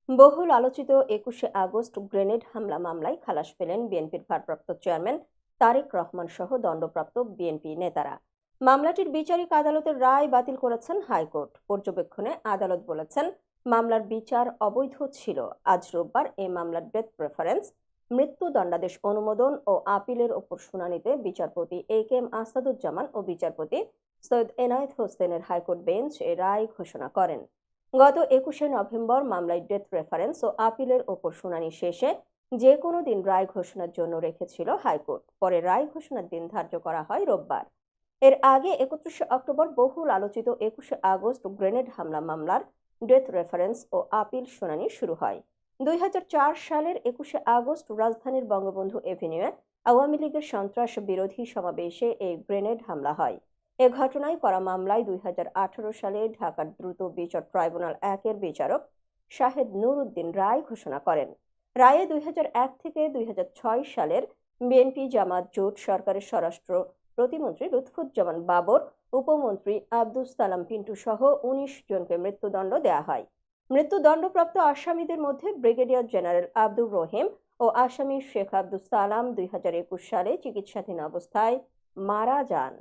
বহুল আলোচিত ২১শে আগস্ট গ্রেনেড হামলা মামলায় খালাস পেলেন বিএনপির ভারপ্রাপ্ত চেয়ারম্যান তারেক রহমান সহ দণ্ডপ্রাপ্ত বিএনপি নেতারা। মামলাটির বিচারিক আদালতের রায় বাতিল করেছেন হাইকোর্ট। পর্যবেক্ষণে আদালত বলেছেন, মামলার বিচার অবৈধ ছিল। আজ রোববার এই মামলার ডেথ প্রেফারেন্স, মৃত্যুদণ্ডাদেশ অনুমোদন ও আপিলের ওপর শুনানিতে বিচারপতি AK আসাদুজ্জামান ও বিচারপতি সৈয়দ এনায়েত হোসেনের হাইকোর্ট বেঞ্চ এ রায় ঘোষণা করেন। গত ২১শে নভেম্বর মামলায় ডেথ রেফারেন্স ও আপিলের ওপর শুনানি শেষে যে কোনো দিন রায় ঘোষণার জন্য রেখেছিল হাইকোর্ট। পরে রায় ঘোষণার দিন ধার্য করা হয় রোববার। এর আগে ৩১শে অক্টোবর বহুল আলোচিত ২১শে আগস্ট গ্রেনেড হামলা মামলার ডেথ রেফারেন্স ও আপিল শুনানি শুরু হয়। ২০০৪ সালের ২১শে আগস্ট রাজধানীর বঙ্গবন্ধু এভিনিউয়ে আওয়ামী লীগের সন্ত্রাস বিরোধী সমাবেশে এই গ্রেনেড হামলা হয়। এ ঘটনায় করা মামলায় ২০১৮ সালে ঢাকার দ্রুত বিচার ট্রাইব্যুনাল ১-এর বিচারক শাহেদ নূর উদ্দিন রায় ঘোষণা করেন। রায়ে ২০০১ থেকে ২০০৬ সালের বিএনপি জামাত জোট সরকারের স্বরাষ্ট্র প্রতিমন্ত্রী লুৎফুজ্জামান বাবর, উপমন্ত্রী আব্দুস সালাম পিন্টু সহ ১৯ জনকে মৃত্যুদণ্ড দেয়া হয়। মৃত্যুদণ্ডপ্রাপ্ত আসামিদের মধ্যে ব্রিগেডিয়ার জেনারেল আব্দুর রহিম ও আসামি শেখ আব্দুস সালাম ২০২১ সালে চিকিৎসাধীন অবস্থায় মারা যান।